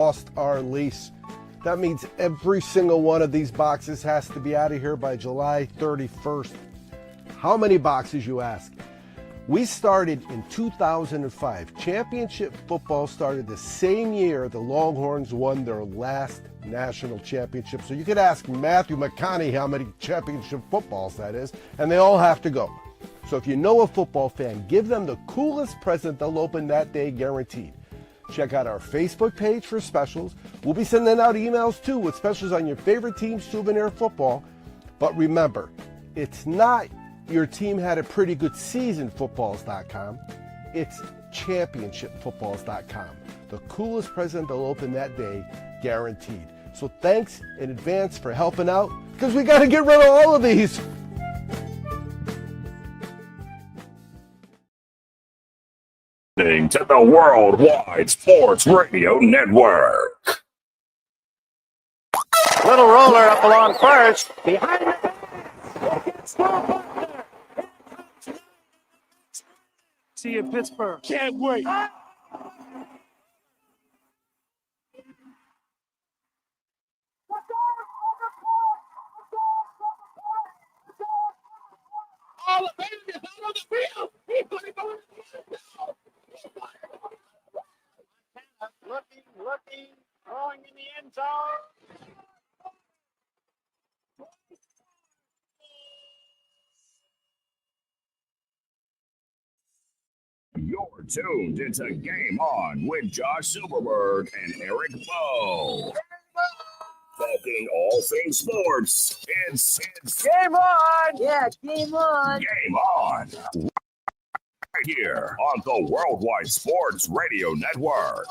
lost our lease. That means every single one of these boxes has to be out of here by July 31st. How many boxes, you ask? We started in 2005. Championship football started the same year the Longhorns won their last national championship. So you could ask Matthew McConaughey how many championship footballs that is, and they all have to go. So if you know a football fan, give them the coolest present they'll open that day, guaranteed. Check out our Facebook page for specials. We'll be sending out emails too with specials on your favorite team's souvenir football. But remember, it's not your team had a pretty good season footballs.com. It's championshipfootballs.com. The coolest present they'll open that day, guaranteed. So thanks in advance for helping out, because we got to get rid of all of these. To the Worldwide Sports Radio Network. Little roller up along first. Behind the back. Gardner. See you in Pittsburgh. Can't wait. Alabama is out on the field. He's going to go in the field. Looking, throwing in the end zone. You're tuned into Game On with Josh Silverberg and Eric Bowe. Talking all things sports. It's Game on! Yeah, game on. Game On. Right here on the Worldwide Sports Radio Network.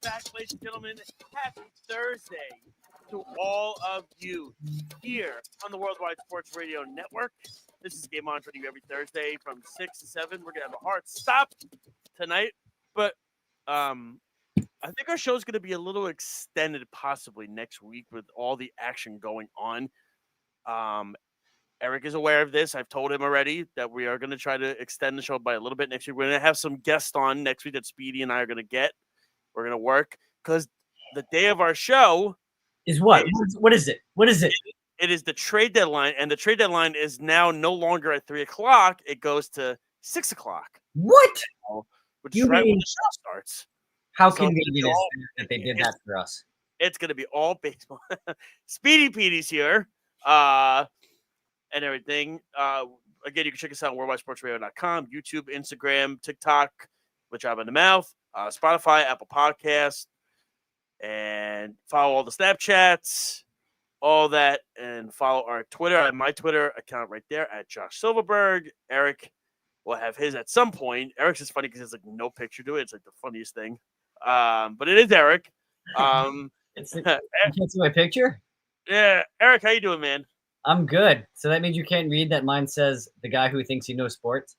Back, ladies and gentlemen. Happy Thursday to all of you here on the Worldwide Sports Radio Network. This is Game On for you every Thursday from 6 to 7. We're going to have a hard stop tonight, but I think our show is going to be a little extended possibly next week with all the action going on. Eric is aware of this. I've told him already that we are going to try to extend the show by a little bit next week. We're going to have some guests on next week that Speedy and I are going to get. We're going to work because the day of our show is what? What is it? What is it? It is the trade deadline, and the trade deadline is now no longer at 3 o'clock. It goes to 6 o'clock. What? Which is right when the show starts. How convenient is that they did that for us? It's going to be all baseball. Speedy Petey's here and everything. Again, you can check us out on worldwidesportsradio.com, YouTube, Instagram, TikTok, with Job in the Mouth, Spotify, Apple Podcasts, and follow all the Snapchats, all that, and follow our Twitter. I have my Twitter account right there at Josh Silverberg. Eric will have his at some point. Eric's is funny because there's like no picture to it. It's like the funniest thing. But it is Eric. You can't see my picture? Yeah. Eric, how you doing, man? I'm good. So that means you can't read that mine says the guy who thinks he knows sports?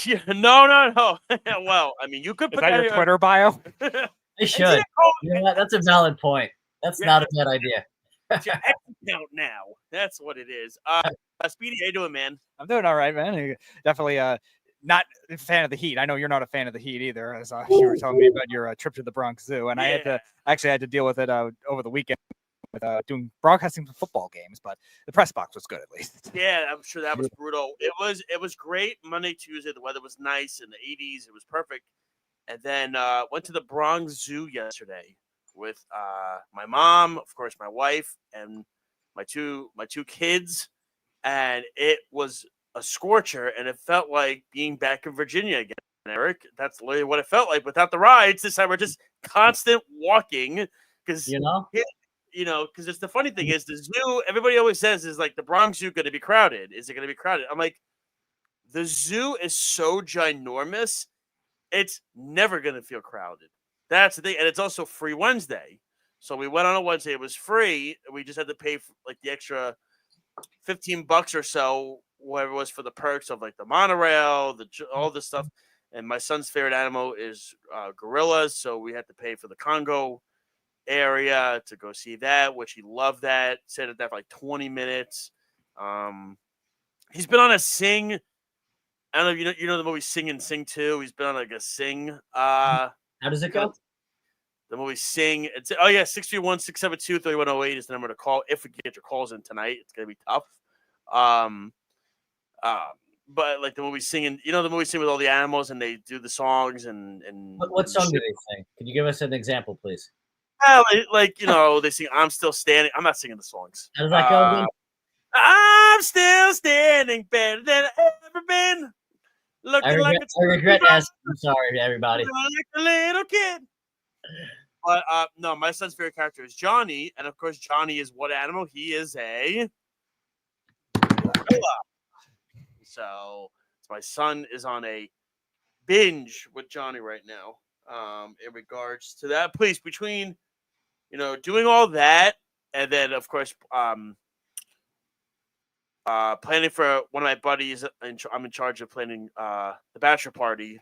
Yeah, no. Well, I mean, you could put that your Twitter bio? I should. You know what? That's a valid point. That's not a bad idea. It's your X account now. That's what it is. Speedy, how you doing, man? I'm doing all right, man. Definitely not a fan of the Heat. I know you're not a fan of the Heat either, as you were telling me about your trip to the Bronx Zoo. And I had to deal with it over the weekend with doing broadcasting football games, but the press box was good at least. Yeah, I'm sure that was brutal. It was great. Monday, Tuesday, the weather was nice in the 80s. It was perfect. And then went to the Bronx Zoo yesterday with my mom, of course, my wife, and my two kids, and it was a scorcher, and it felt like being back in Virginia again, Eric. That's literally what it felt like without the rides. This time we're just constant walking because because it's the funny thing is the zoo. Everybody always says is like the Bronx Zoo going to be crowded. Is it going to be crowded? I'm like, the zoo is so ginormous, it's never going to feel crowded. That's the thing, and it's also free Wednesday. So we went on a Wednesday. It was free. We just had to pay for like the extra $15 or so, whatever it was, for the perks of like the monorail, all this stuff. And my son's favorite animal is gorillas, so we had to pay for the Congo area to go see that, which he loved that. Sat at that for like 20 minutes. He's been on a Sing. I don't know if you know the movie Sing and Sing 2. He's been on like a Sing. How does it go? Then when we sing, it's 631-672-3108 is the number to call if we get your calls in tonight. It's gonna be tough. But like the movie singing, the movie sing with all the animals and they do the songs and What song do they sing? Could you give us an example, please? They sing "I'm Still Standing." I'm not singing the songs. How does that go again? I'm still standing, better than I've ever been. I regret asking. I'm sorry, everybody. Like a little kid. But no, my son's favorite character is Johnny, and of course, Johnny is what animal? He is a gorilla. So my son is on a binge with Johnny right now. In regards to that, please between doing all that, and then of course planning for one of my buddies. I'm in charge of planning the bachelor party.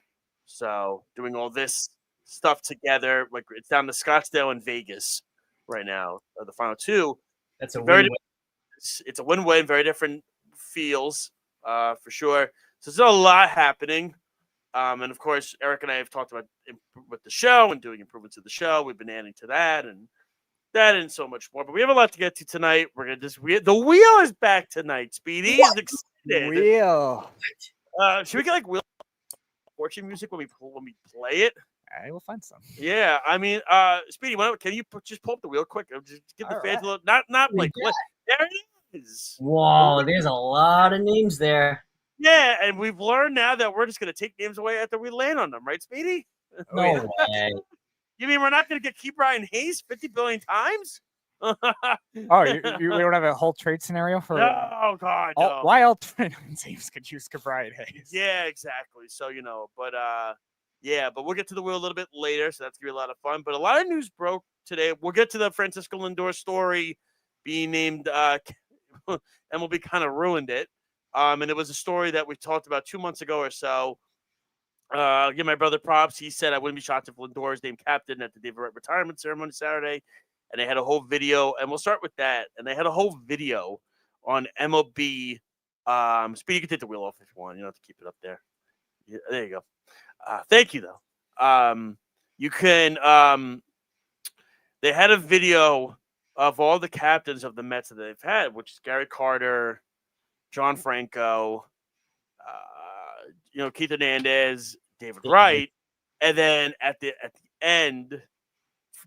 So doing all this stuff together, like it's down to Scottsdale and Vegas right now. The final two. That's a very. win-win. It's a win-win. Very different feels, for sure. So there's a lot happening. And of course, Eric and I have talked about with the show and doing improvements to the show. We've been adding to that and so much more. But we have a lot to get to tonight. We're gonna the wheel is back tonight. Speedy is excited. Wheel. Should we get like wheel fortune music when we play it? I will find some. Yeah, I mean, Speedy, can you just pull up the wheel quick? Just give the fans a little, not like there it is. Whoa, there's a lot of names there. Yeah, and we've learned now that we're just gonna take names away after we land on them, right, Speedy? No way. You mean we're not gonna get Keep Ryan Hayes 50 billion times? Oh, we don't have a whole trade scenario for? No, God, no. Why alternate teams could use Brian Hayes? Yeah, exactly. So but but we'll get to the wheel a little bit later, so that's gonna be a lot of fun. But a lot of news broke today. We'll get to the Francisco Lindor story being named. MLB kind of ruined it. And it was a story that we talked about 2 months ago or so. Give my brother props. He said I wouldn't be shocked if Lindor is named captain at the David Wright retirement ceremony Saturday. And they had a whole video, and we'll start with that. And they had a whole video on MLB. Speedy, you can take the wheel off if you want. You don't have to keep it up there. Yeah, there you go. Thank you, though. You can. They had a video of all the captains of the Mets that they've had, which is Gary Carter, John Franco, Keith Hernandez, David Wright, and then at the end,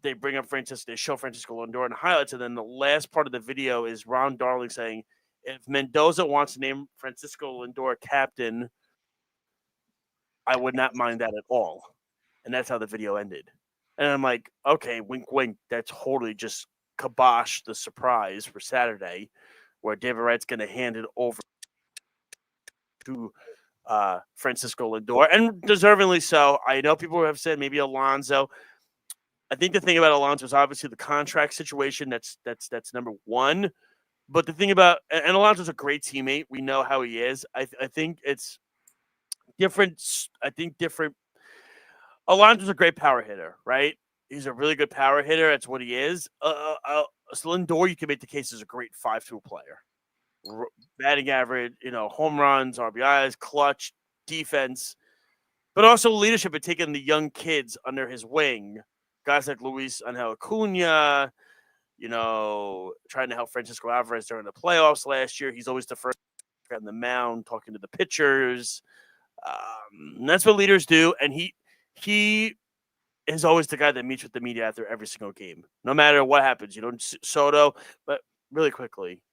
they bring up they show Francisco Lindor in the highlights, and then the last part of the video is Ron Darling saying, "If Mendoza wants to name Francisco Lindor captain, I would not mind that at all." And that's how the video ended. And I'm like, okay, wink, wink. That totally just kibosh the surprise for Saturday, where David Wright's going to hand it over to Francisco Lindor, and deservingly so. I know people have said maybe Alonso. I think the thing about Alonso is obviously the contract situation. That's number one. But the thing about and Alonso's a great teammate. We know how he is. I think it's different. Alonso's a great power hitter, right? He's a really good power hitter. That's what he is. So Lindor, you can make the case as a great 5-tool player. Batting average, home runs, RBIs, clutch, defense, but also leadership and taking the young kids under his wing. Guys like Luis Angel Acuna, trying to help Francisco Alvarez during the playoffs last year. He's always the first guy on the mound talking to the pitchers. And that's what leaders do. And he is always the guy that meets with the media after every single game, no matter what happens. Soto, but really quickly.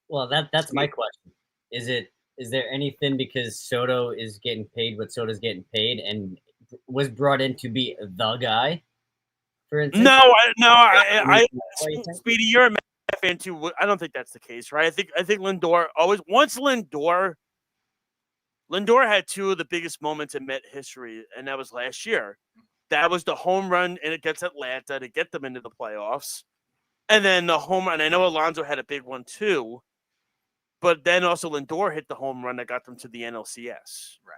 Well, that's my question. Is there anything because Soto is getting paid what Soto's getting paid and was brought in to be the guy? For instance, no. Speedy, you're a Met fan too. I don't think that's the case, right? I think Lindor Lindor had two of the biggest moments in Met history, and that was last year. That was the home run against Atlanta to get them into the playoffs, and then the home run. I know Alonso had a big one too, but then also Lindor hit the home run that got them to the NLCS, right?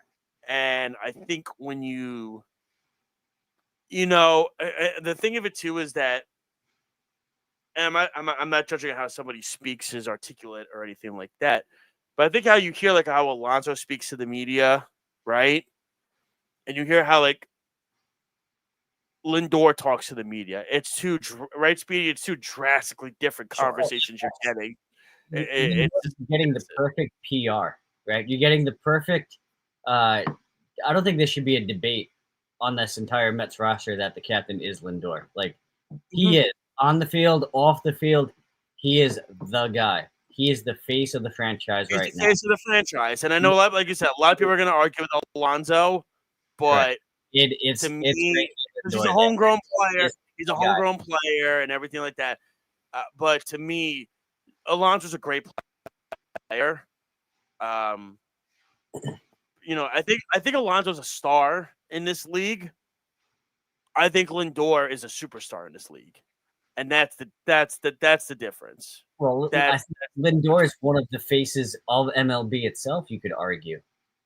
And I think when the thing of it too is that, and I'm not judging how somebody speaks is articulate or anything like that, but I think how you hear how Alonso speaks to the media, right? And you hear how Lindor talks to the media. It's two right, Speedy. It's two drastically different conversations you're getting. You're getting the perfect PR, right? You're getting the perfect. I don't think there should be a debate on this entire Mets roster that the captain is Lindor. Like he is on the field, off the field. He is the guy. He is the face of the franchise right now. He's the face of the franchise, and I know, like you said, a lot of people are going to argue with Alonso, but it's to me, great. he's a homegrown player. He's a homegrown player and everything like that. But to me, Alonso's a great player. You know, I think Alonso's a star in this league. I think Lindor is a superstar in this league, and that's the difference. Well, Lindor is one of the faces of MLB itself. You could argue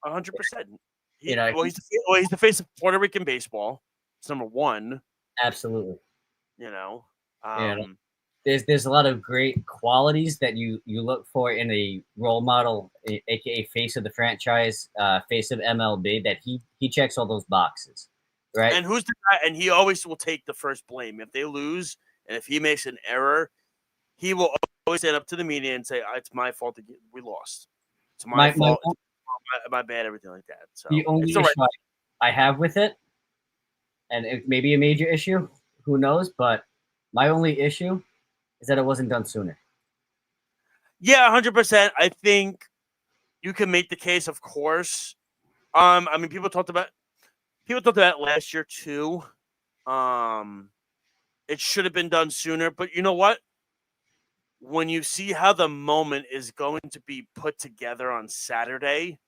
100%. You know, he's the face of Puerto Rican baseball. It's number one. Absolutely. You know, there's a lot of great qualities that you look for in a role model, aka face of the franchise, face of MLB. That he checks all those boxes, right? And who's the guy? And he always will take the first blame if they lose, and if he makes an error, he will always stand up to the media and say, "It's my fault that we lost. It's my fault. My bad. Everything like that." So the only issue I have with it, and it may be a major issue, who knows? But my only issue is that it wasn't done sooner. Yeah, 100%. I think you can make the case, of course. I mean, people talked about it last year too. It should have been done sooner, but you know what? When you see how the moment is going to be put together on Saturday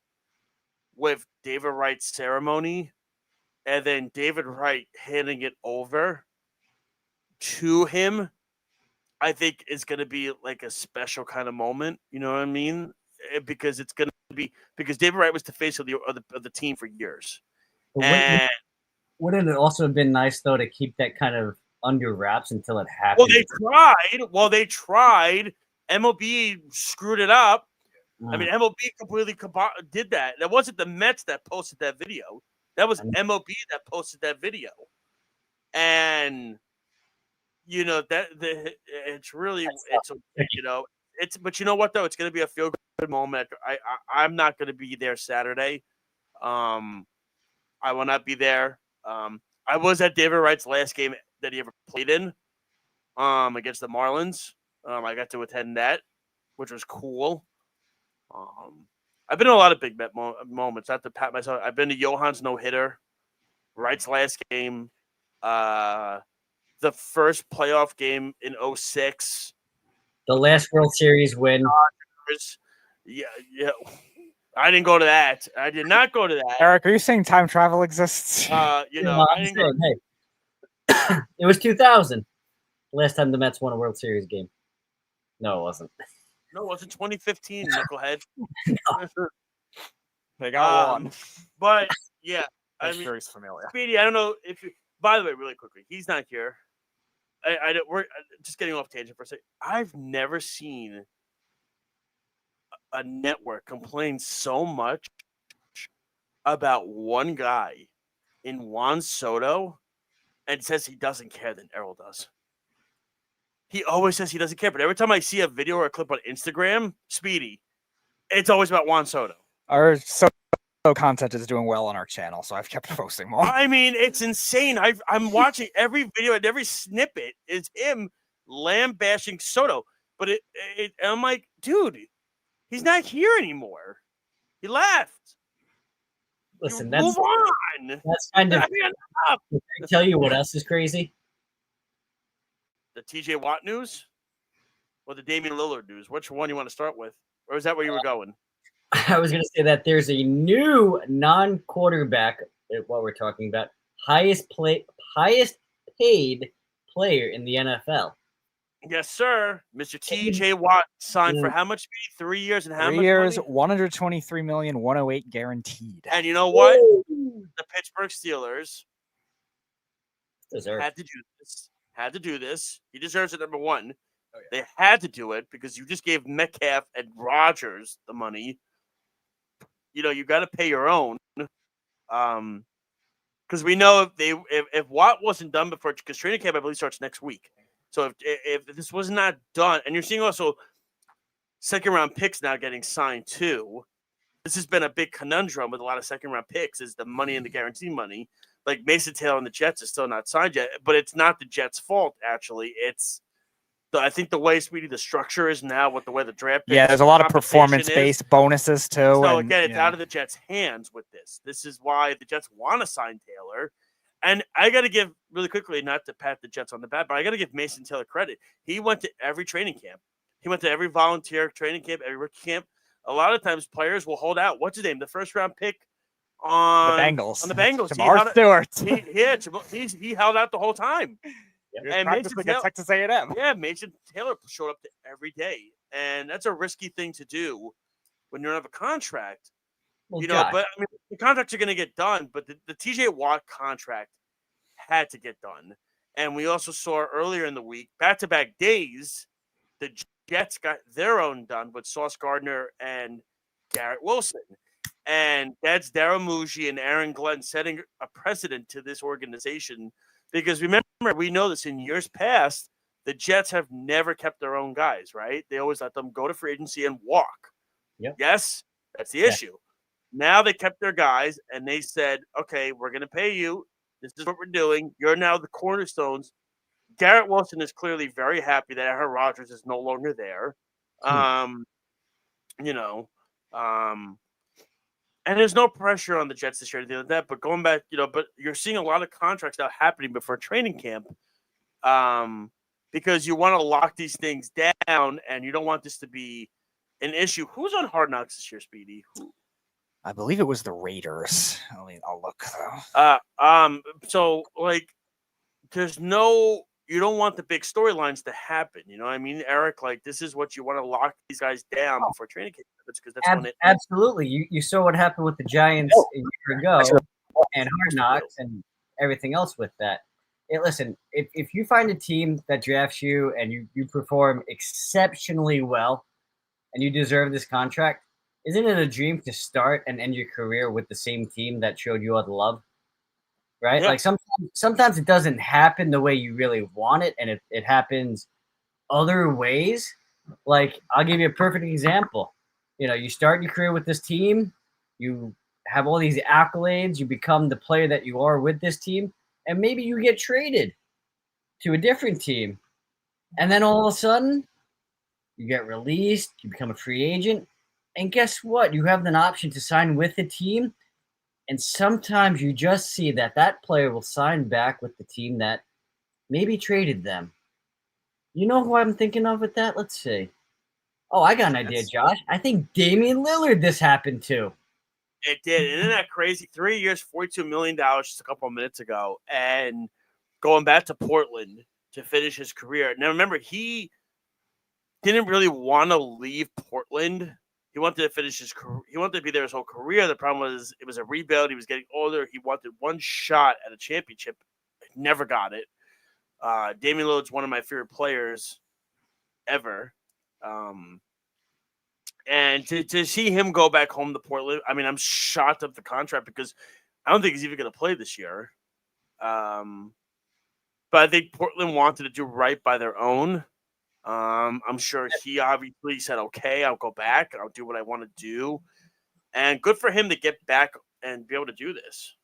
with David Wright's ceremony, and then David Wright handing it over to him, I think is going to be like a special kind of moment. You know what I mean? Because it's going to be because David Wright was the face of the team for years. And wouldn't it also have been nice though to keep that kind of under wraps until it happened? Well, they tried. MLB screwed it up. I mean, MLB completely did that. That wasn't the Mets that posted that video. That was MLB that posted that video. And you know but you know what though, it's going to be a feel good moment. I'm not going to be there Saturday. I will not be there. I was at David Wright's last game that he ever played in, against the Marlins. I got to attend that, which was cool. I've been in a lot of big bet moments. Not to pat myself. I've been to Johan's no-hitter, Wright's last game, the first playoff game in 2006. The last World Series win. Yeah. I didn't go to that. I did not go to that. Eric, are you saying time travel exists? I didn't go. Hey, it was 2000. Last time the Mets won a World Series game. No, it wasn't. No, it wasn't 2015, knucklehead. They got one. But yeah, That's very familiar. Speedy, I don't know if you. By the way, really quickly, he's not here. We're just getting off tangent for a second. I've never seen a network complain so much about one guy in Juan Soto and says he doesn't care than Errol does. He always says he doesn't care, but every time I see a video or a clip on Instagram, Speedy, it's always about Juan Soto. Our Soto content is doing well on our channel, so I've kept posting more. I mean, it's insane. I'm watching every video and every snippet is him lambashing Soto. But I'm like, dude, he's not here anymore. He left. Listen, move on. That's kind of. Can I tell you what else is crazy? The TJ Watt news or the Damian Lillard news? Which one you want to start with? Or is that where you were going? I was going to say that there's a new non-quarterback, what we're talking about, highest paid player in the NFL. Yes, sir. Mr. TJ Watt signed for how much? 3 years and how much? 3 years, $123,108 guaranteed. And you know what? The Pittsburgh Steelers had to do this. He deserves it, number one. Oh, yeah. They had to do it because you just gave Metcalf and Rodgers the money. You know, you got to pay your own. because we know if Watt wasn't done before, because training camp I believe starts next week. So if this was not done, and you're seeing also second round picks now getting signed too. This has been a big conundrum with a lot of second round picks is the money and the guarantee money. Like Mason Taylor and the Jets is still not signed yet, but it's not the Jets' fault actually. It's I think the way Speedy the structure is now with the way the draft picks, there's a lot of performance-based bonuses too. So and, again, it's out of the Jets' hands with this. This is why the Jets want to sign Taylor. And I got to give really quickly, not to pat the Jets on the back, but I got to give Mason Taylor credit. He went to every training camp. He went to every volunteer training camp, every rookie camp. A lot of times players will hold out. What's his name? The first round pick on the Bengals. On the Bengals. Jamar Stewart. He held out the whole time. And Mason Taylor, Texas A&M. Yeah, Mason Taylor showed up to every day. And that's a risky thing to do when you don't have a contract. Well, But I mean, the contracts are going to get done, but the TJ Watt contract had to get done. And we also saw earlier in the week, back-to-back days, the Jets got their own done with Sauce Gardner and Garrett Wilson. And that's Darren Muji and Aaron Glenn setting a precedent to this organization. Because remember, we know this in years past, the Jets have never kept their own guys, right? They always let them go to free agency and walk. Yep. Yes, that's the issue. Now they kept their guys and they said, okay, we're going to pay you. This is what we're doing. You're now the cornerstones. Garrett Wilson is clearly very happy that Aaron Rodgers is no longer there. And there's no pressure on the Jets this year or anything like that. But going back, but you're seeing a lot of contracts now happening before training camp because you want to lock these things down and you don't want this to be an issue. Who's on Hard Knocks this year, Speedy? I believe it was the Raiders. I'll look though. So there's you don't want the big storylines to happen. You know what I mean, Eric? Like this is what you want to lock these guys down before training camp. Because that's when it absolutely. You saw what happened with the Giants a year ago and Hard Knocks and everything else with that. Listen, if you find a team that drafts you and you perform exceptionally well and you deserve this contract, isn't it a dream to start and end your career with the same team that showed you all the love? Right? Yeah. Like sometimes it doesn't happen the way you really want it, and it happens other ways. Like I'll give you a perfect example. You start your career with this team, you have all these accolades, you become the player that you are with this team, and maybe you get traded to a different team. And then all of a sudden, you get released, you become a free agent, and guess what? You have an option to sign with the team. And sometimes you just see that player will sign back with the team that maybe traded them. You know who I'm thinking of with that? Let's see. Oh, I got an idea, Josh. I think Damian Lillard this happened to. It did. Isn't that crazy? 3 years, $42 million just a couple of minutes ago. And going back to Portland to finish his career. Now, remember, he didn't really want to leave Portland. He wanted to finish his career. He wanted to be there his whole career. The problem was it was a rebuild. He was getting older. He wanted one shot at a championship. Never got it. Damian Lillard's one of my favorite players ever. And to see him go back home to Portland, I mean, I'm shocked at the contract because I don't think he's even going to play this year. But I think Portland wanted to do right by their own. I'm sure he obviously said, okay, I'll go back and I'll do what I want to do. And good for him to get back and be able to do this.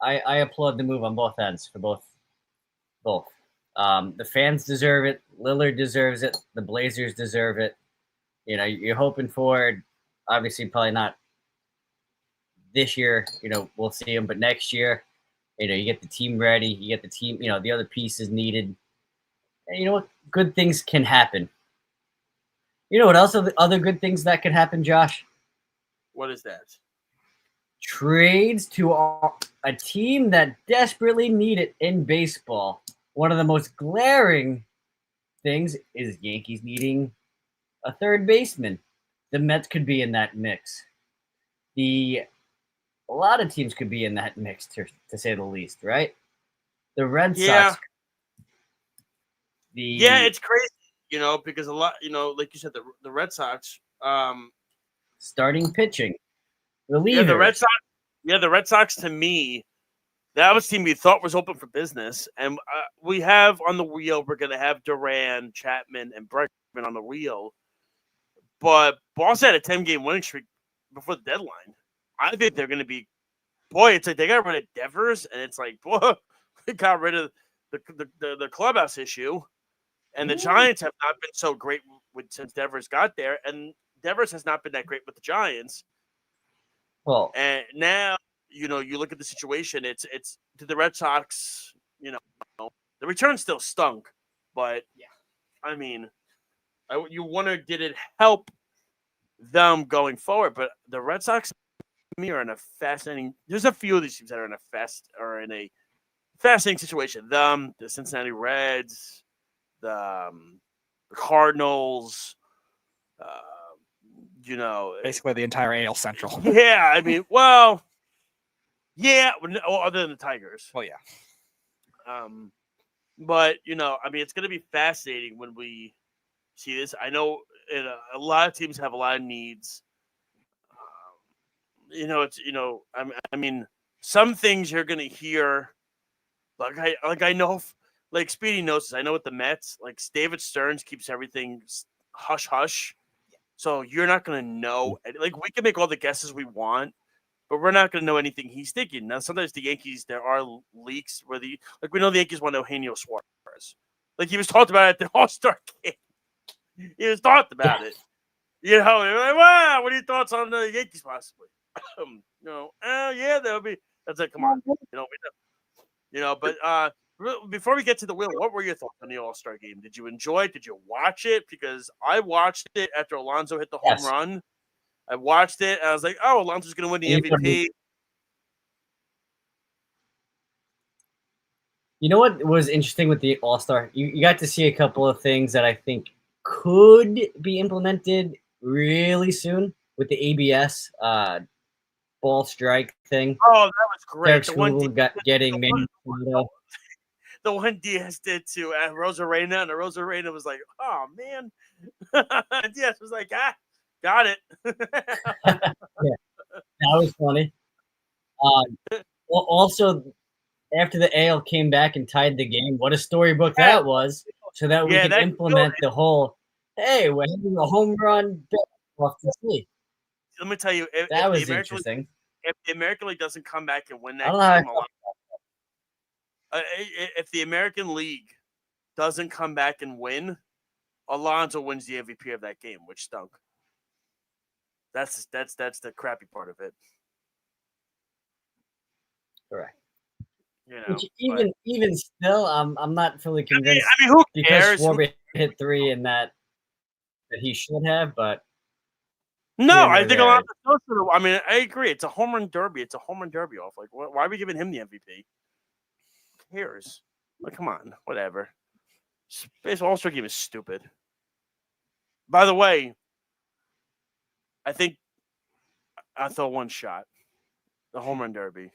I applaud the move on both ends for both. The fans deserve it. Lillard deserves it. The Blazers deserve it. You're hoping for, obviously, probably not this year. We'll see him, but next year, you get the team ready. You get the team, the other pieces needed. And you know what? Good things can happen. You know what else are the other good things that can happen, Josh? What is that? Trades to a team that desperately need it in baseball. One of the most glaring things is Yankees needing a third baseman. The Mets could be in that mix. A lot of teams could be in that mix, to say the least, right? The Red Sox. Yeah, it's crazy, because a lot, like you said, the Red Sox. Starting pitching. Relievers. Yeah, the Red Sox. Yeah, the Red Sox, to me, that was a team we thought was open for business. And we have on the wheel, we're going to have Duran, Chapman, and Bregman on the wheel. But Boston had a 10-game winning streak before the deadline. I think they're going to be, boy, it's like they got rid of Devers, and it's like, boy, they got rid of the clubhouse issue. And the Giants have not been so great since Devers got there. And Devers has not been that great with the Giants. Well, And now, you look at the situation, it's to the Red Sox, the return still stunk. But, yeah, I mean, you wonder, did it help them going forward? But the Red Sox, to me, are in a fascinating – there's a few of these teams that are in a fascinating situation. The Cincinnati Reds, the Cardinals, Basically the entire AL Central. Yeah, I mean, well, yeah, other than the Tigers. Well, yeah. But, I mean, it's going to be fascinating when we see this. I know a lot of teams have a lot of needs. I mean, some things you're going to hear, I know, like Speedy knows this. I know with the Mets, like David Stearns keeps everything hush hush. So you're not going to know. Like, we can make all the guesses we want, but we're not going to know anything he's thinking. Now, sometimes the Yankees, there are leaks where we know the Yankees want Eugenio Suarez. Like, he was talked about at the All-Star game. He was talked about it. They're like, wow, what are your thoughts on the Yankees possibly? Yeah, that would be. That's like, come on. But before we get to the wheel, what were your thoughts on the All-Star game? Did you enjoy it? Did you watch it? Because I watched it after Alonso hit the home run. I watched it, and I was like, oh, Alonso's going to win the MVP. You know what was interesting with the All-Star? You got to see a couple of things that I think could be implemented really soon with the ABS ball strike thing. Oh, that was great. The one getting the one Diaz did to Rosarena, and Rosarena was like, oh, man. Diaz was like, got it. Yeah, that was funny. Also, after the AL came back and tied the game, what a storybook that was, so that we can implement the whole, hey, we're having a home run off the sea. Let me tell you, that was interesting. If the American League doesn't come back and win that game, if the American League doesn't come back and win, Alonso wins the MVP of that game, which stunk. That's the crappy part of it. Correct. Which even still, I'm not fully convinced. I mean, who cares? Because Schwarber hit 3 and that he should have, but no, I think Alonso. I mean, I agree. It's a home run derby. It's a home run derby off. Like, why are we giving him the MVP? Who cares? Like, come on, whatever. Space All-Star game is stupid. By the way, I think I throw one shot. The home run derby.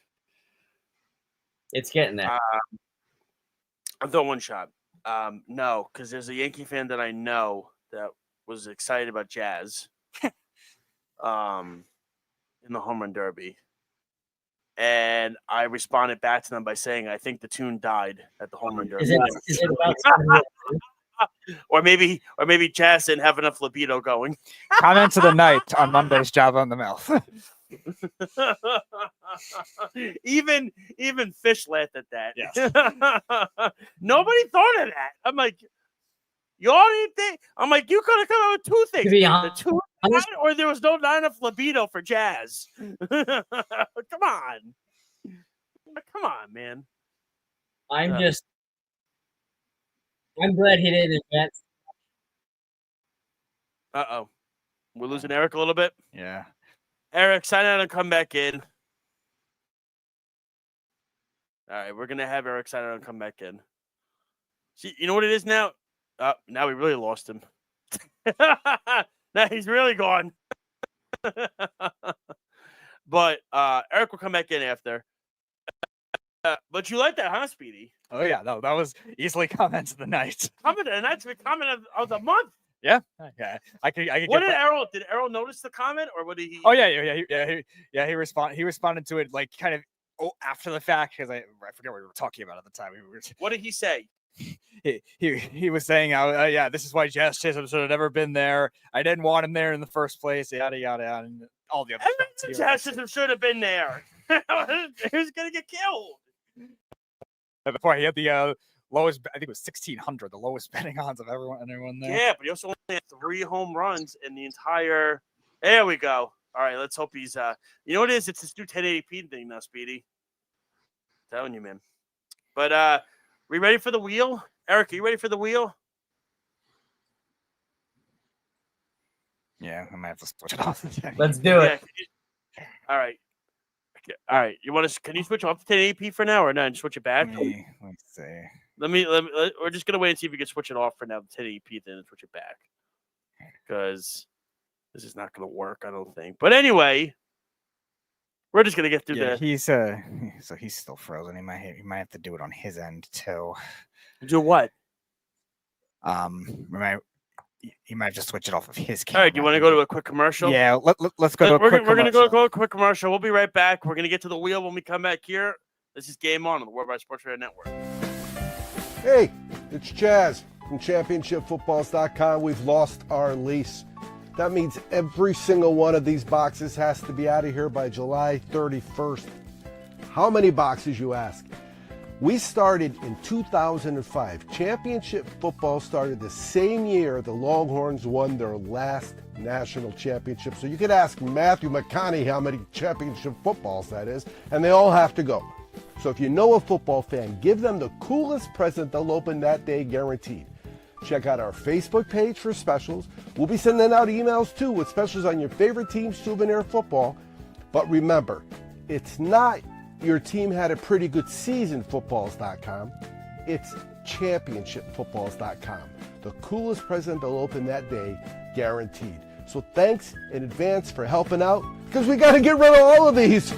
It's getting there. I throw one shot. No, because there's a Yankee fan that I know that was excited about Jazz. In the home run derby, and I responded back to them by saying, "I think the tune died at the home run derby." Is it about or maybe Jazz didn't have enough libido going. Comments of the night on Monday's Java on the Mouth. even Fish laughed at that. Yes. Nobody thought of that. I'm like, you all didn't think? I'm like, you could have come out with two things. The two, or there was not enough libido for Jazz. Come on, man. I'm glad he didn't advance. Uh-oh. We're losing Eric a little bit. Yeah. Eric, sign out and come back in. All right, we're going to have Eric sign out and come back in. See, you know what it is now? Now we really lost him. Now he's really gone. But Eric will come back in after. But you like that, huh, Speedy? Oh, yeah. No, that was easily comments of the night. Comment of the month. Yeah. I could. What did Errol? Did Errol notice the comment, or what did he? Oh yeah. He responded to it like kind of after the fact because I forget what we were talking about at the time. What did he say? He was saying, yeah, this is why Jazz Chisholm should have never been there. I didn't want him there in the first place. Yada yada yada, and all the other stuff. Jazz Chisholm should have been there. He was gonna get killed. At the point, he had the lowest. I think it was 1,600, the lowest betting odds of anyone there. Yeah, but he also only had 3 home runs in the entire. There we go. All right, let's hope he's. You know what it is? It's this new 1080p thing now, Speedy. I'm telling you, man. But we ready for the wheel? Eric, are you ready for the wheel? Yeah, I might have to switch it off. Let's do it. All right. Okay. All right. You want to? Can you switch off the 1080p for now, or not? And switch it back. Let me see. Let me. We're just gonna wait and see if we can switch it off for now, the 1080p, then switch it back. Because this is not gonna work, I don't think. But anyway, we're just gonna get through the. He's so he's still frozen. He might have to do it on his end too. Do what? He might just switch it off of his camera. All right. Do you want to go to a quick commercial? Yeah. Let's go. We're going to go to a quick commercial. We'll be right back. We're going to get to the wheel when we come back here. This is Game On the Worldwide Sports Radio Network. Hey, it's Chaz from ChampionshipFootballs.com. We've lost our lease. That means every single one of these boxes has to be out of here by July 31st. How many boxes, you ask? We started in 2005. Championship football started the same year the Longhorns won their last national championship. So you could ask Matthew McConaughey how many championship footballs that is, and they all have to go. So if you know a football fan, give them the coolest present they'll open that day, guaranteed. Check out our Facebook page for specials. We'll be sending out emails too with specials on your favorite team's souvenir football. But remember, it's not your team had a pretty good season footballs.com. It's championshipfootballs.com. The coolest present they'll open that day, guaranteed. So thanks in advance for helping out, because we got to get rid of all of these.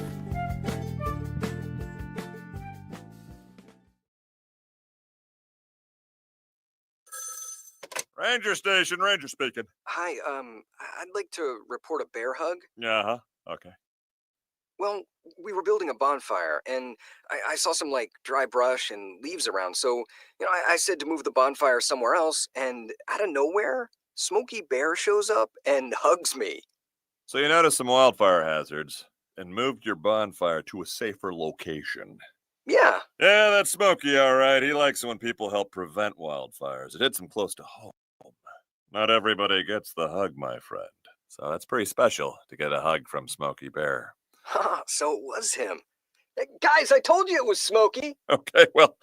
Ranger Station, Ranger speaking. Hi, I'd like to report a bear hug. Yeah, okay. Well, we were building a bonfire, and I saw some, dry brush and leaves around, so, I said to move the bonfire somewhere else, and out of nowhere, Smokey Bear shows up and hugs me. So you noticed some wildfire hazards and moved your bonfire to a safer location. Yeah. Yeah, that's Smokey, all right. He likes it when people help prevent wildfires. It hits him close to home. Not everybody gets the hug, my friend. So that's pretty special to get a hug from Smokey Bear. So it was him. Guys, I told you it was Smokey. Okay, well,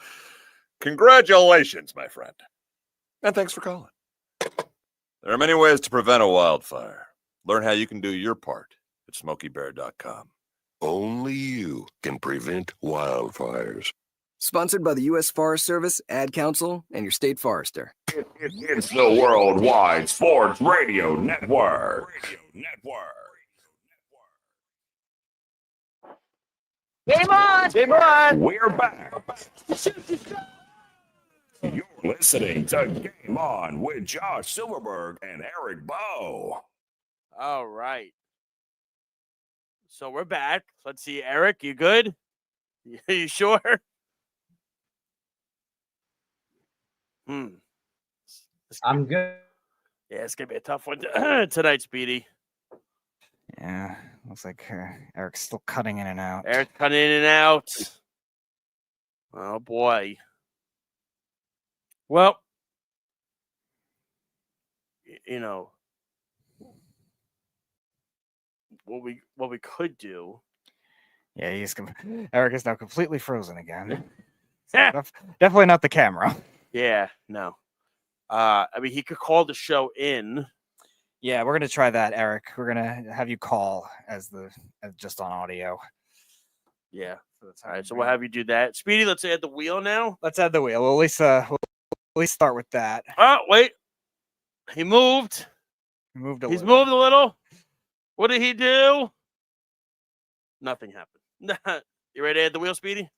congratulations, my friend. And thanks for calling. There are many ways to prevent a wildfire. Learn how you can do your part at SmokeyBear.com. Only you can prevent wildfires. Sponsored by the U.S. Forest Service, Ad Council, and your state forester. It's the Worldwide Sports Radio Network. Game on! Game on! We're back. You're listening to Game On with Josh Silverberg and Eric Bowe. All right. So we're back. Let's see, Eric, you good? You sure? I'm good. Yeah, it's gonna be a tough one tonight, Speedy. Yeah, looks like Eric's still cutting in and out. Eric's cutting in and out. Oh boy. Well, what we could do. Yeah, Eric is now completely frozen again. Definitely not the camera. Yeah, no. He could call the show in. Yeah, we're gonna try that, Eric. We're gonna have you call as just on audio. Yeah. All right, so we'll have you do that. Speedy, let's add the wheel now. Let's add the wheel. We'll at least start with that. Oh, wait. He moved. He's moved a little. What did he do? Nothing happened. You ready to add the wheel, Speedy?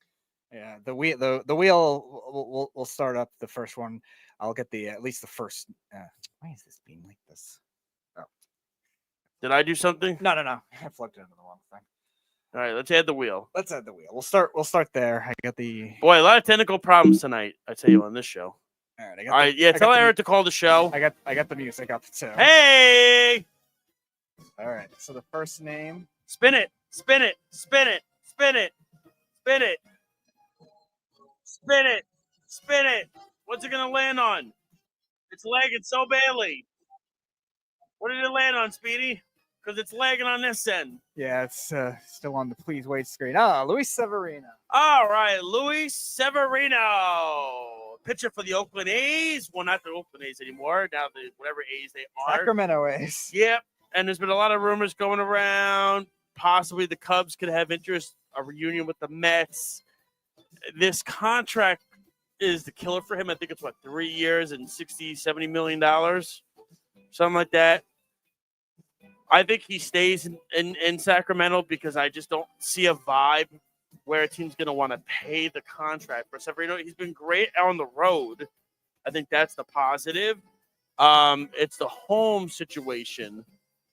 Yeah, the wheel. We'll start up the first one. I'll get at least the first. Why is this being like this? Oh, Did I do something? no. I plugged it into the wrong thing. All right, let's add the wheel. Let's add the wheel. We'll start there. I got the. Boy, a lot of technical problems tonight. I tell you on this show. All right. All right, yeah. Tell Eric to call the show. I got the music up too. Hey! All right. So the first name. Spin it. Spin it. Spin it. Spin it. Spin it. Spin it. Spin it. What's it gonna land on? It's lagging so badly. What did it land on, Speedy? Because it's lagging on this end. Yeah, it's still on the please wait screen. Ah, Luis Severino. All right, Luis Severino, pitcher for the Oakland A's. Well, not the Oakland A's anymore. Now the whatever A's they are. Sacramento A's. Yep. And there's been a lot of rumors going around. Possibly the Cubs could have interest, a reunion with the Mets. This contract is the killer for him. I think it's 3 years and $60-70 million, something like that. I think he stays in Sacramento because I just don't see a vibe where a team's going to want to pay the contract for Severino. He's been great on the road. I think that's the positive. It's the home situation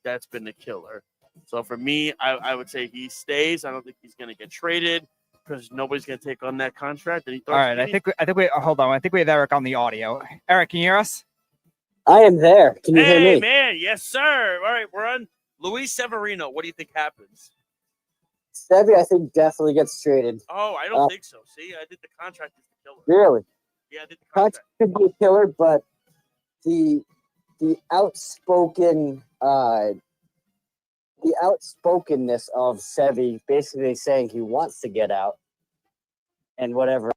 that's been the killer. So for me, I would say he stays. I don't think he's going to get traded because nobody's going to take on that contract. All right, I think we hold on. I think we have Eric on the audio. Eric, can you hear us? I am there. Can you hear me? Hey, man. Yes, sir. All right, we're on. Luis Severino, what do you think happens? Sevy, I think, definitely gets traded. Oh, I don't think so. See, I think the contract is the killer. Really? Yeah, I think the contract could be a killer, but the outspokenness of Sevy basically saying he wants to get out and whatever.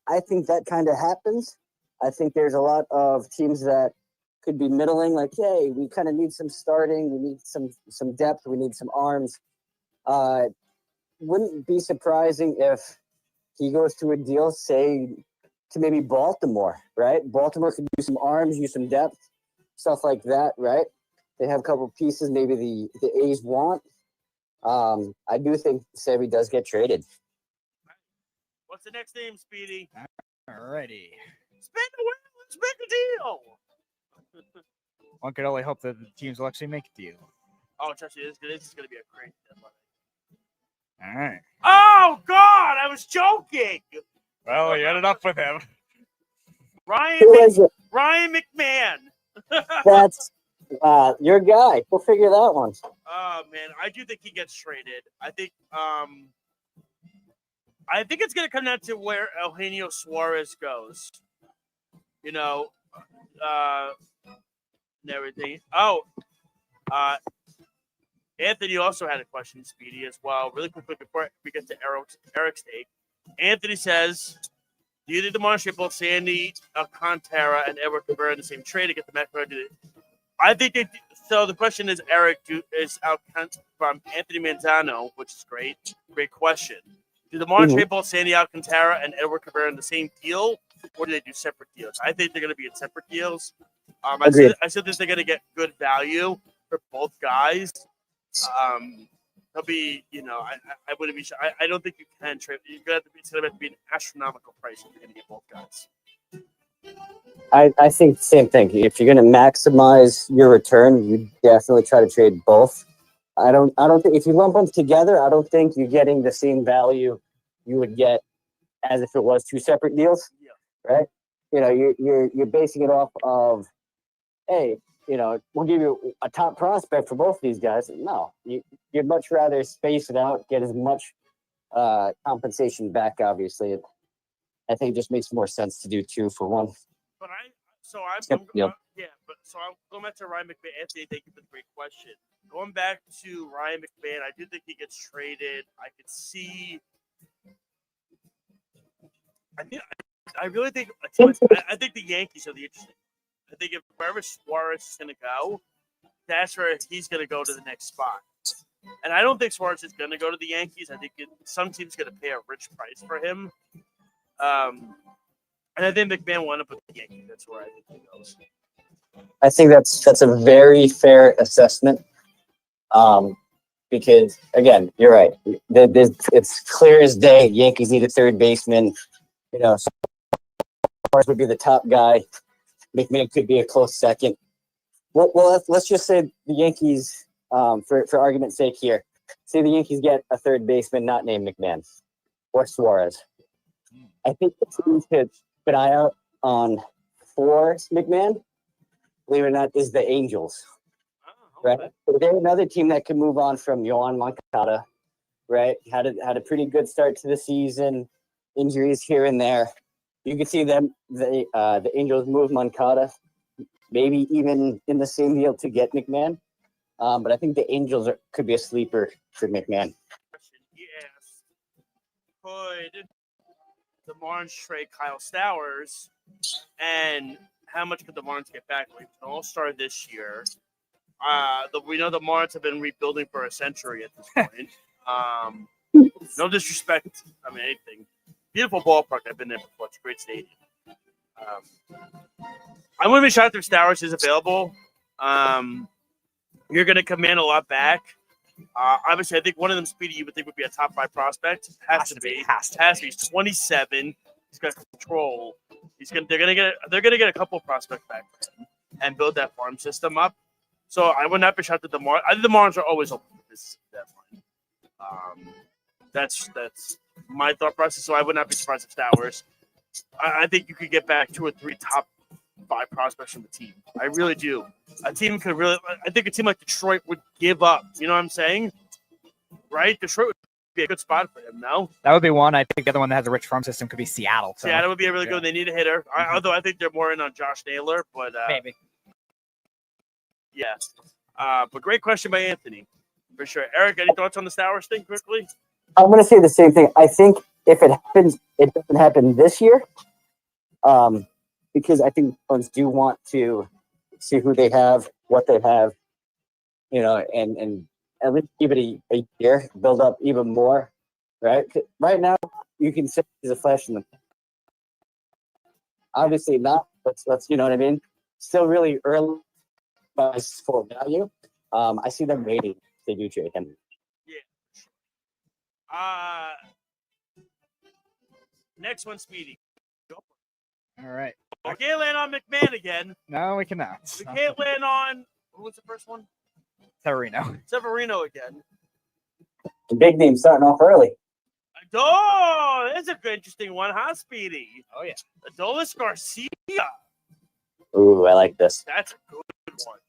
I think that kind of happens. I think there's a lot of teams that could be middling, like, hey, we kind of need some starting, we need some depth, we need some arms. Wouldn't be surprising if he goes to a deal, say, to maybe Baltimore, right? Baltimore could use some arms, use some depth, stuff like that, right? They have a couple pieces maybe the A's want. I do think Sevy does get traded. What's the next name, Speedy? Alrighty. Spin the wheel. Let's make a deal. One could only hope that the teams will actually make a deal. Oh, trust me, this is going to be a crazy deadline. All right. Oh, God, I was joking. Well, you ended up with him. Ryan McMahon. That's your guy. We'll figure that one. Oh, man, I do think he gets traded. I think it's going to come down to where Eugenio Suarez goes. You know, and everything. Oh, Anthony also had a question, Speedy, as well. Really quickly before we get to Eric's take. Anthony says, do you think the Montreal Sandy, Alcantara, and Edward Cabrera in the same trade to get the Met? I think they do. So the question is, Eric, is Alcantara from Anthony Manzano, which is great. Great question. Do the Montreal Sandy, Alcantara, and Edward Cabrera in the same deal, or do they do separate deals? I think they're going to be in separate deals. I still think they're going to get good value for both guys. They'll be, I wouldn't be. I don't think you can trade. It's going to have to be an astronomical price if you're going to get both guys. I think the same thing. If you're going to maximize your return, you definitely try to trade both. I don't think if you lump them together, I don't think you're getting the same value you would get as if it was two separate deals. Yeah. Right? You're basing it off of, hey, we'll give you a top prospect for both these guys. No, you'd much rather space it out, get as much compensation back. Obviously, I think it just makes more sense to do two for one. But I'm going back to Ryan McMahon. Anthony, thank you for the great question. Going back to Ryan McMahon, I do think he gets traded. I could see. I really think. I think the Yankees are the interesting. I think if wherever Suarez is going to go, that's where he's going to go to the next spot. And I don't think Suarez is going to go to the Yankees. I think some team's going to pay a rich price for him. And I think McMahon will end up with the Yankees. That's where I think he goes. I think that's a very fair assessment. because again, you're right. It's clear as day. Yankees need a third baseman. You know, Suarez would be the top guy. McMahon could be a close second. Well, let's just say the Yankees, for argument's sake here, say the Yankees get a third baseman not named McMahon or Suarez. I think the team could keep an eye out on for McMahon, believe it or not, is the Angels. Right? So they're another team that could move on from Yoan Moncada, right? Had a pretty good start to the season, injuries here and there. You could see them, the Angels move Moncada, maybe even in the same deal to get McMahon. But I think the Angels could be a sleeper for McMahon. He asked, could the Marlins trade Kyle Stowers, and how much could the Marlins get back? Like an all-star this year. We know the Marlins have been rebuilding for a century at this point. No disrespect, anything. Beautiful ballpark. I've been there before. It's a great stadium. I wouldn't be shocked if Stowers is available. You're going to command a lot back. Obviously, I think one of them, Speedy, you would think would be a top 5 prospect. Has to be. He's 27. He's got control. They're gonna get a couple of prospects back for him and build that farm system up. So I would not be shocked that the Marlins. I think the Marlins are always open for this deadline. That's my thought process. So I would not be surprised if Stowers. I think you could get back 2 or 3 top 5 prospects from the team. I really do. A team could really. I think a team like Detroit would give up. You know what I'm saying? Right? Detroit would be a good spot for him. No, that would be one. I think the other one that has a rich farm system could be Seattle. So. Seattle would be a really good. They need a hitter. Although I think they're more in on Josh Naylor, but maybe. Yeah. But great question by Anthony, for sure. Eric, any thoughts on the Stowers thing quickly? I'm going to say the same thing. I think if it happens, it doesn't happen this year, because I think ones do want to see who they have, what they have, and at least give it a year, build up even more, right? Right now, you can say he's a flash in the. Obviously not. Let's you know what I mean. Still really early, but for value, I see them waiting if they do trade him. Next one, Speedy. Go. All right. We can't land on McMahon again. No, we cannot. We can't land on who was the first one? Severino again. The big name starting off early. Oh, that's a good, interesting one, huh, Speedy? Oh yeah. Adolis Garcia. Ooh, I like this. That's a good one.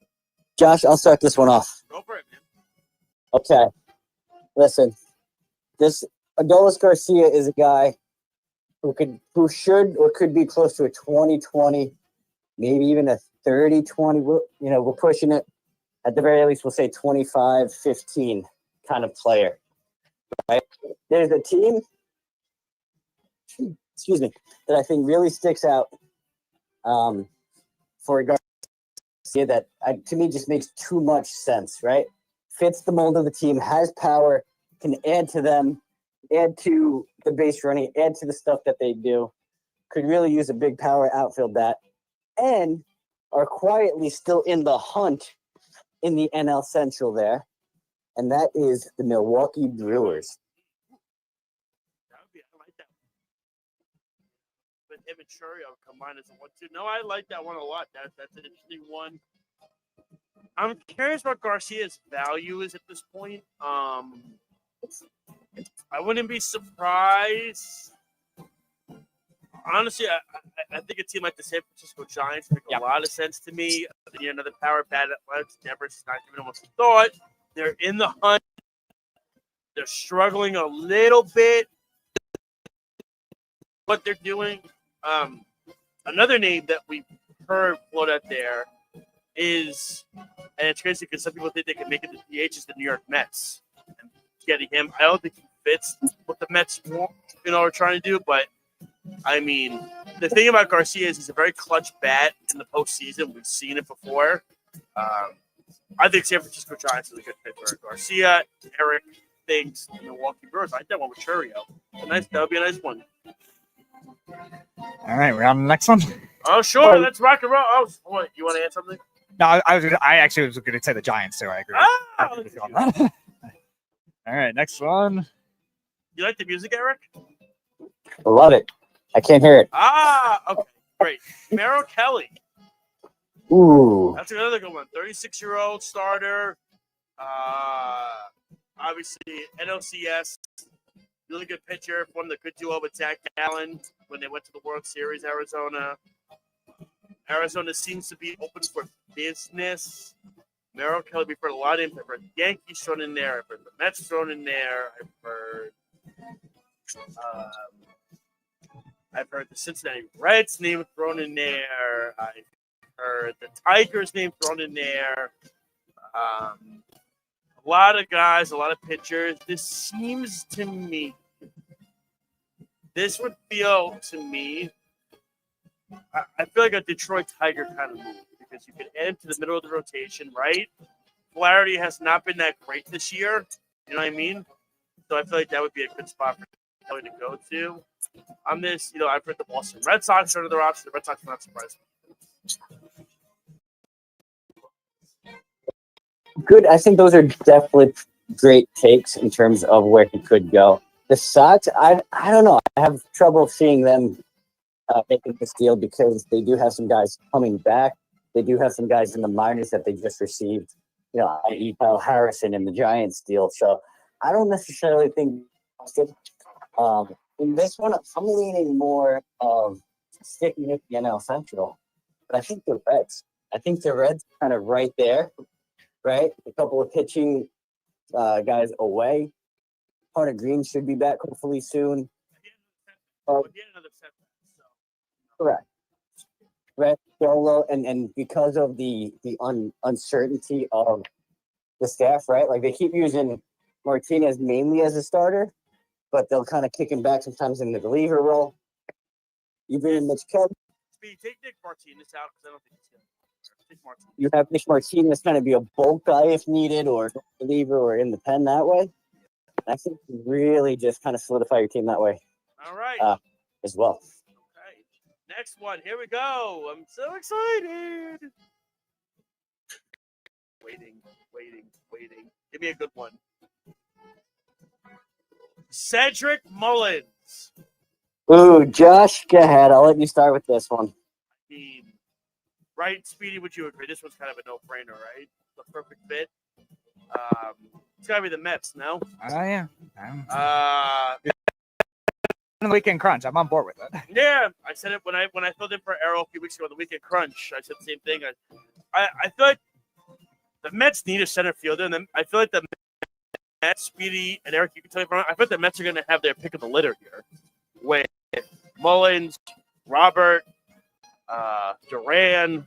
Josh, I'll start this one off. Go for it, man. Okay. Listen, this Adolis Garcia is a guy who should or could be close to a 20-20, maybe even a 30-20. We're pushing it. At the very least, we'll say 25-15 kind of player. Right? There's a team, that I think really sticks out for Garcia that to me just makes too much sense, right? Fits the mold of the team, has power, can add to them, add to the base running, add to the stuff that they do. Could really use a big power outfield bat, and are quietly still in the hunt in the NL Central there, and that is the Milwaukee Brewers. I like that. But him and Churio combined as a 1-2. No, I like that one a lot. That's an interesting one. I'm curious what Garcia's value is at this point. I wouldn't be surprised. Honestly, I think a team like the San Francisco Giants make a lot of sense to me. Another power bat athletics. Devers is not giving them what they thought. They're in the hunt. They're struggling a little bit. What they're doing. Another name that we heard float out there is, and it's crazy because some people think they can make it to DH, is the New York Mets. And getting him, I don't think he fits what the Mets want, are trying to do, but I mean, the thing about Garcia is he's a very clutch bat in the postseason. We've seen it before. I think San Francisco Giants is a good fit for Garcia. Eric thinks Milwaukee Brewers. I like that one with Churio. That would be a nice one. All right, we're on the next one. Oh, sure. Let's rock and roll. Oh, what, you want to add something? No, I actually was going to say the Giants too. I agree. All right, next one. You like the music, Eric? I love it. I can't hear it. Okay, great. Merrill Kelly. Ooh. That's another good one. 36-year-old starter. Obviously, NLCS. Really good pitcher. Won the good duo with Zach Gallen when they went to the World Series, Arizona. Arizona seems to be open for business. Merrill Kelly, we've heard a lot of names. I've heard the Yankees thrown in there. I've heard the Mets thrown in there. I've heard the Cincinnati Reds name thrown in there. I've heard the Tigers name thrown in there. A lot of guys, a lot of pitchers. This would feel to me, I feel like a Detroit Tiger kind of move because you could add to the middle of the rotation, right? Flaherty has not been that great this year. You know what I mean? So I feel like that would be a good spot for Kelly to go to. On this, I've heard the Boston Red Sox are another option. The Red Sox are not surprised. Good. I think those are definitely great takes in terms of where he could go. The Sox, I don't know. I have trouble seeing them making this deal because they do have some guys coming back. They do have some guys in the minors that they just received, i.e. Kyle Harrison in the Giants deal. So I don't necessarily think in this one, I'm leaning more of sticking with the NL Central. But I think the Reds. Kind of right there, right? A couple of pitching guys away. Hunter Green should be back hopefully soon. Correct. Right, Solo, and because of the uncertainty of the staff, right? Like they keep using Martinez mainly as a starter, but they'll kind of kick him back sometimes in the reliever role. You bring in Mitch Kelly. Take Nick Martinez out because I don't think he's going to. Take Martinez. You have Nick Martinez kind of be a bulk guy if needed, or reliever, or in the pen that way. I think you really just kind of solidify your team that way. All right. As well. Okay. Next one. Here we go. I'm so excited. Waiting. Give me a good one. Cedric Mullins. Ooh, Josh, go ahead. I'll let you start with this one. Right, Speedy, would you agree? This one's kind of a no-brainer, right? The perfect fit. It's got to be the Mets, no? Yeah. The weekend crunch. I'm on board with it. Yeah, I said it when I filled in for Arrow a few weeks ago. The weekend crunch. I said the same thing. I feel like the Mets need a center fielder, and then I feel like the Mets, Speedy, and Eric, you can tell me. I feel like the Mets are going to have their pick of the litter here with Mullins, Robert, Duran,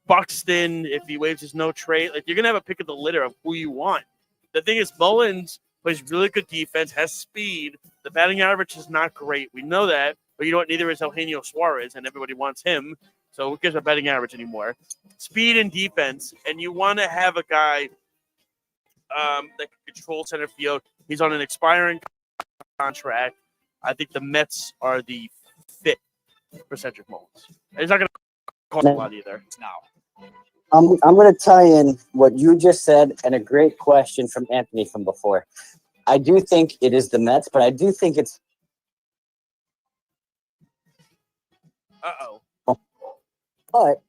Buxton. If he waives his no trade, like you're going to have a pick of the litter of who you want. The thing is, Mullins plays really good defense, has speed. The batting average is not great. We know that, but you know what? Neither is Eugenio Suarez, and everybody wants him. So who cares about batting average anymore? Speed and defense, and you want to have a guy that can control center field. He's on an expiring contract. I think the Mets are the fit for Cedric Mullins. He's not going to cost a lot either. No. I'm going to tie in what you just said and a great question from Anthony from before. I do think it is the Mets, but I do think it's. But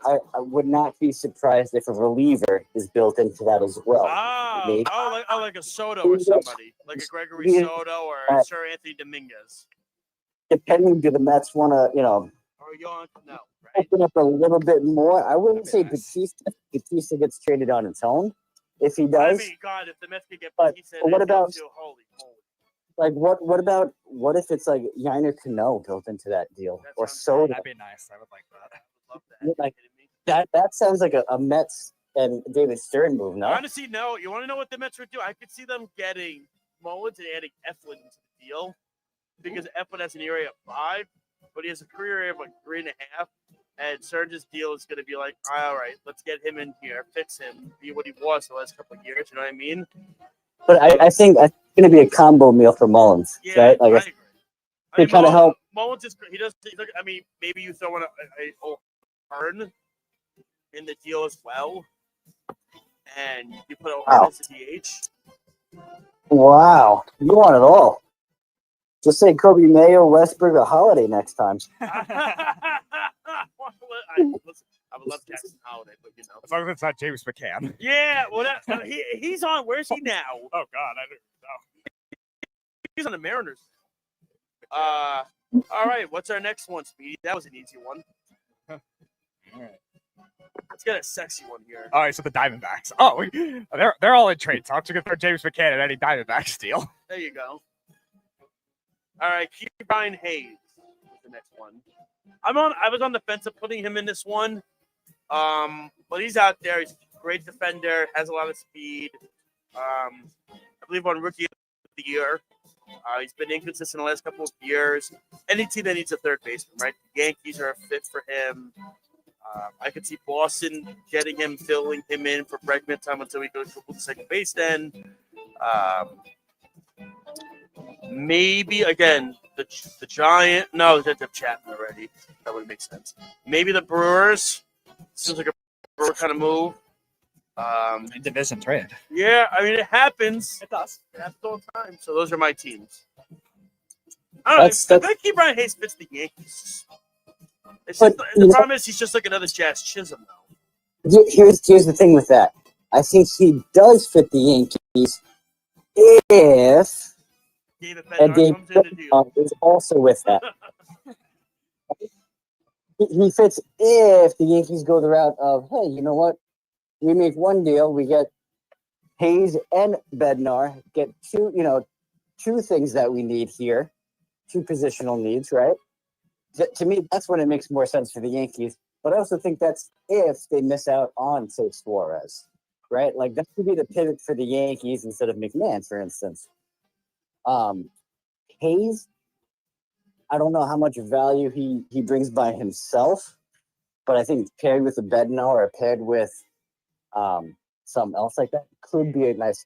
I would not be surprised if a reliever is built into that as well. Like a Soto or somebody, like a Gregory Soto or Sir Anthony Dominguez. Depending, do the Mets want to, Or Young? No, right? open up a little bit more? I wouldn't say Batista. Batista gets traded on its own. If he does, I mean, God, if the Mets could get Batista, what about? Holy moly! Like what if it's like Yainer Cano built into that deal or Soto? That'd be nice. I would like that. Love that. Like that sounds like a Mets and David Stern move, no? Honestly, no. You want to know what the Mets would do? I could see them getting Mullins and adding Eflin into the deal because Eflin has an ERA of 5, but he has a career ERA of like 3.5. And Serge's deal is going to be like, all right, let's get him in here, fix him, be what he was the last couple of years. You know what I mean? But I think it's going to be a combo meal for Mullins, right? Like I agree. To kind of help. Mullins is he does. I mean, maybe you throw in a O'Hearn in the deal as well, and you put O'Hearn as a DH. Wow, you want it all. Just say Kobe Mayo, Westbrook, or Holiday next time. I would love Jackson Holiday, but you know. As long as it's not James McCann. Yeah, well, he's on. Where's he now? Oh God, I don't know. He's on the Mariners. All right, what's our next one, Speedy? That was an easy one. All right. Let's get a sexy one here. All right, so the Diamondbacks. Oh, they're all in trade talks. You can throw James McCann at any Diamondbacks deal. There you go. All right, Brian Hayes is the next one. I was on the fence of putting him in this one, but he's out there. He's a great defender, has a lot of speed. I believe on Rookie of the Year. He's been inconsistent the last couple of years. Any team that needs a third baseman, right? The Yankees are a fit for him. I could see Boston getting him, filling him in for Bregman time until he goes to second base. Then maybe again the Giant. No, they have Chapman already. That would make sense. Maybe the Brewers. Seems like a Brewer kind of move. Division trade. Yeah, I mean it happens. It does. It happens all the time. So those are my teams. I don't know. I think Brian Hayes fits the Yankees. The problem is he's just like another Jazz Chisholm now. Here's the thing with that. I think he does fit the Yankees if David and Dave comes in to do. is also with that. He fits if the Yankees go the route of, hey, you know what? We make one deal, we get Hayes and Bednar, get two things that we need here, two positional needs, right? To me, that's when it makes more sense for the Yankees. But I also think that's if they miss out on, say, Suarez, right? Like that could be the pivot for the Yankees instead of McMahon, for instance. Hayes, I don't know how much value he brings by himself, but I think paired with a Bednar or paired with something else like that could be a nice.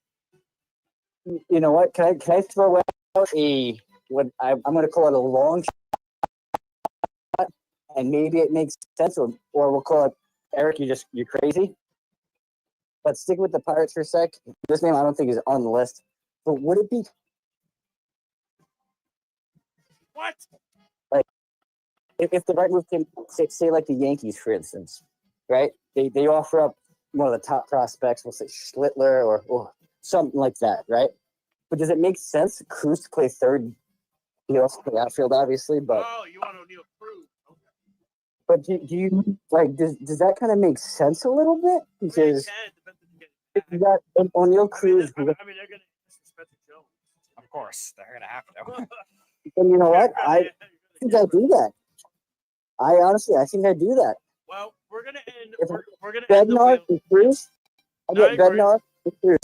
You know what? Can I throw out I'm going to call it a long shot, and maybe it makes sense, or we'll call it Eric. You're crazy. But stick with the Pirates for a sec. This name I don't think is on the list, but would it be? What? Like, if the right move came, say like the Yankees, for instance, right? They offer up one of the top prospects, we'll say Schlittler or something like that, right? But does it make sense for Cruz to play third? He also play outfield, obviously, but. Oh, you want O'Neill Cruz? Okay. But do you like? Does that kind of make sense a little bit? Because if you got O'Neill Cruz, I mean, they're going to suspend Jones. Of course, they're gonna have to. And you know what? I think I do that. I think I do that. Well, we're gonna end. If We're gonna end the Bednar wheel. and Cruz, I get Bednar and Cruz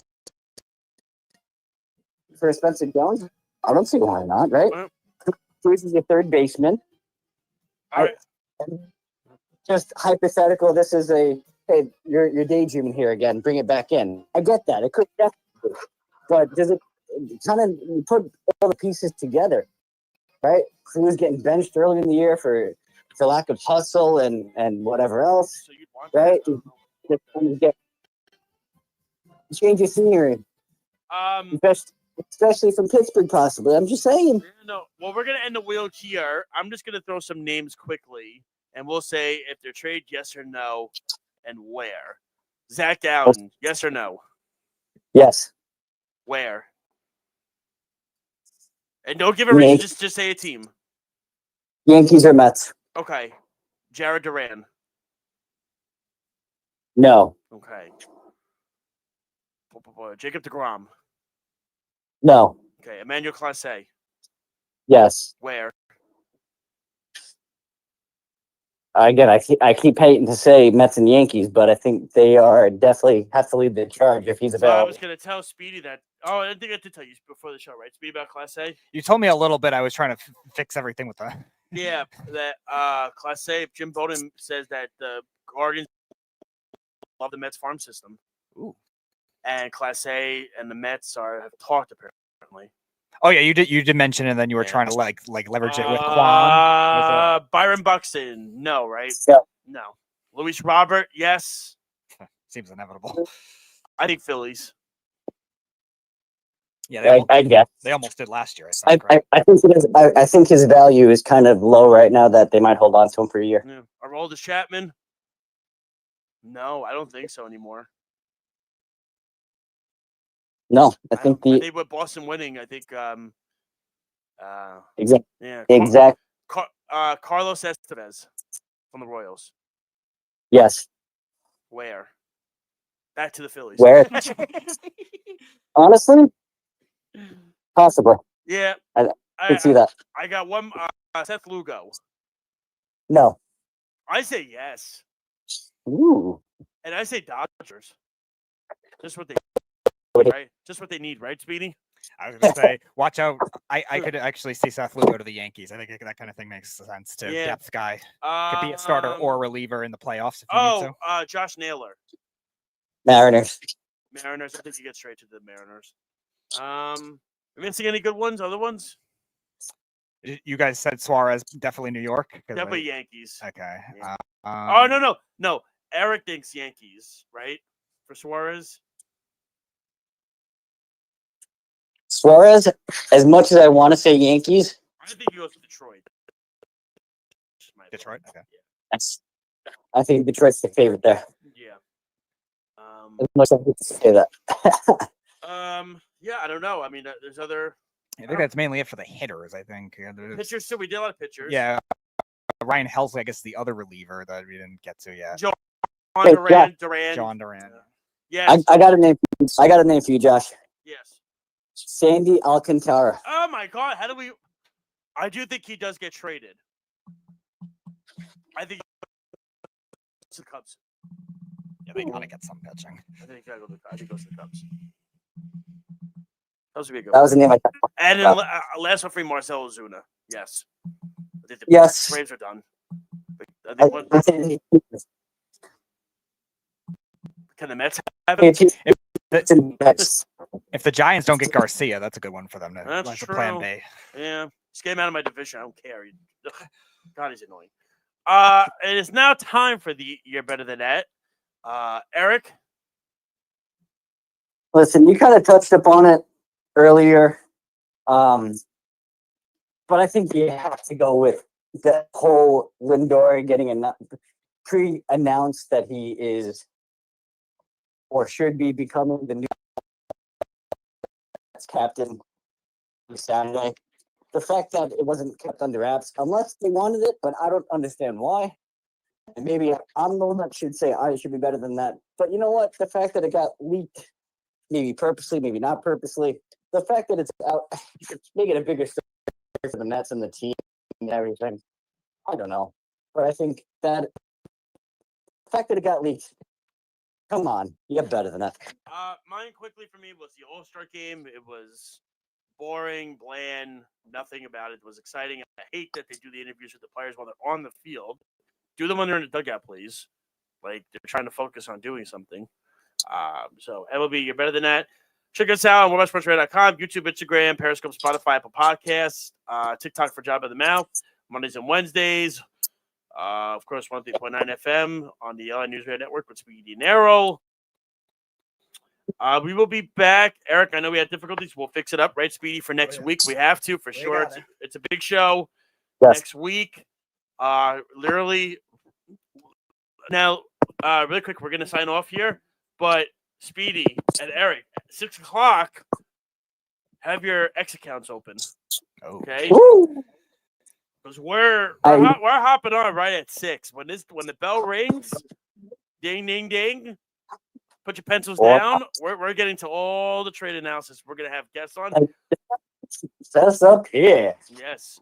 for Spencer Jones. I don't see why not, right? Well, Cruz is your third baseman. all right. Just hypothetical. This is hey, you're daydreaming here again. Bring it back in. I get that. It could definitely, but does it kind of put all the pieces together, right? Cruz getting benched early in the year for lack of hustle and whatever else, So you'd want right? that? You get change of scenery, especially from Pittsburgh, possibly. I'm just saying. No. Well, we're gonna end the wheel here. I'm just gonna throw some names quickly, and we'll say if they're traded, yes or no, and where. Zach Allen, yes or no? Yes. Where? And don't give a reason. Just say a team. Yankees or Mets? Okay. Jared Duran. No. Okay. Jacob deGrom. No. Okay. Emmanuel Clase. Yes. Where? Again, I keep hating to say Mets and Yankees, but I think they are definitely have to lead the charge if he's So available. I was going to tell Speedy that. Oh, I think I did tell you before the show, right? Speedy about Class A? You told me a little bit. I was trying to fix everything with that. Yeah, that Class A, Jim Bowden says that the Guardians love the Mets farm system. Ooh. And Class A and the Mets have talked apparently. Oh yeah, you did mention it, and then you were trying to like leverage it with Kwan. Byron Buxton, no, right? Yeah. No. Luis Robert, yes. Seems inevitable. I think Phillies. Yeah, I guess. they almost did last year. I think his value is kind of low right now. That they might hold on to him for a year. Yeah. Our oldest Chapman? No, I don't think so anymore. No, I think with Boston winning, I think. Exactly. Yeah. Exactly. Carlos Estevez from the Royals. Yes. Where? Back to the Phillies. Where? Honestly, possibly. Yeah. I can see that. I got one. Seth Lugo. No. I say yes. Ooh. And I say Dodgers. Just what they right? Just what they need, right, Speedy? I was going to say, watch out. I could actually see Seth Lugo to the Yankees. I think that kind of thing makes sense too. Yeah. Depth guy. Could be a starter or a reliever in the playoffs if you need to. Josh Naylor. Mariners. Mariners. I think you get straight to the Mariners. Missing any good ones? Other ones? You guys said Suarez, definitely New York. Definitely Yankees. Okay. Yeah. No. Eric thinks Yankees, right? For Suarez. Suarez, as much as I want to say Yankees, I think he goes to Detroit. Detroit. Okay. Yeah. I think Detroit's the favorite there. Yeah. As much as I hate to say that. Yeah, I don't know. I mean, there's other. I think that's mainly it for the hitters. I think Pitchers too. We did a lot of pitchers. Yeah. Ryan Helsley, I guess, the other reliever that we didn't get to yet. John Duran. John Duran. Yes. I got a name. I got a name for you, Josh. Yes. Sandy Alcantara. Oh my God! How do we? I do think he does get traded. I think it's the Cubs. Yeah, they gotta get some pitching. I think he goes to the Cubs. That was a good. That was the name I thought. And then last one for Marcel Ozuna. Yes. I think the Yes. Braves are done. Can the Mets have it? If the Giants don't get Garcia, that's a good one for them. That's like true. a plan B. Yeah. Just get him out of my division. I don't care. God, he's annoying. It is now time for the You're Better Than That. Eric? Listen, you kind of touched upon it earlier. But I think you have to go with the whole Lindor getting pre-announced that he is or should be becoming the new captain this Saturday. The fact that it wasn't kept under wraps, unless they wanted it, but I don't understand why. And maybe I'm the one that should say I should be better than that. But you know what? The fact that it got leaked, maybe purposely, maybe not purposely, the fact that it's out, it's making a bigger story for the Mets and the team and everything. I don't know. But I think that the fact that it got leaked, come on, you're better than that. Mine quickly for me was the All-Star game. It was boring, bland, nothing about it was exciting. I hate that they do the interviews with the players while they're on the field. Do them when they're in the dugout, please. Like, they're trying to focus on doing something. So, MLB, you're better than that. Check us out on wildestsportsradio.com, YouTube, Instagram, Periscope, Spotify, Apple Podcasts, TikTok for Job of the Mouth, Mondays and Wednesdays. Of course, 103.9 FM on the LA News Radio Network with Speedy and Arrow. We will be back. Eric, I know we had difficulties. We'll fix it up, right, Speedy, for next week. We have to, for sure. It's a big show next week. Literally. Now, really quick, we're going to sign off here. But Speedy and Eric, at 6 o'clock, have your X accounts open. Okay? Because we're hopping on right at 6. When the bell rings, ding, ding, ding, put your pencils down. We're getting to all the trade analysis. We're going to have guests on. Set us up here. Yes.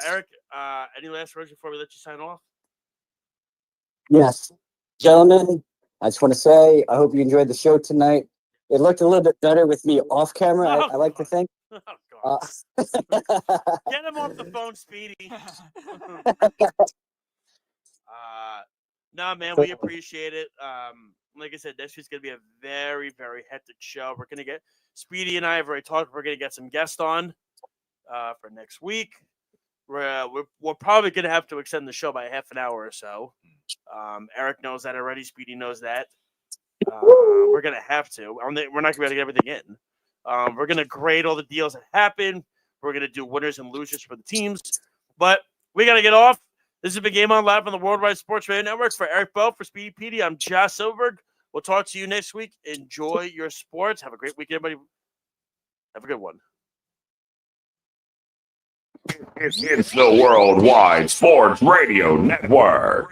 Eric, any last words before we let you sign off? Yes. Gentlemen, I just want to say, I hope you enjoyed the show tonight. It looked a little bit better with me off camera, I like to think. Oh, get him off the phone, Speedy. No, man, we appreciate it. Like I said, next week's going to be a very, very hectic show. We're going to get Speedy and I have already talked. We're going to get some guests on for next week. We're probably going to have to extend the show by a half an hour or so. Eric knows that already. Speedy knows that. We're going to have to. We're not going to be able to get everything in. We're going to grade all the deals that happen. We're going to do winners and losers for the teams. But we got to get off. This has been Game On Live on the Worldwide Sports Radio Network. For Eric Bell, for Speedy Petey, I'm Josh Silverberg. We'll talk to you next week. Enjoy your sports. Have a great week, everybody. Have a good one. It's the Worldwide Sports Radio Network.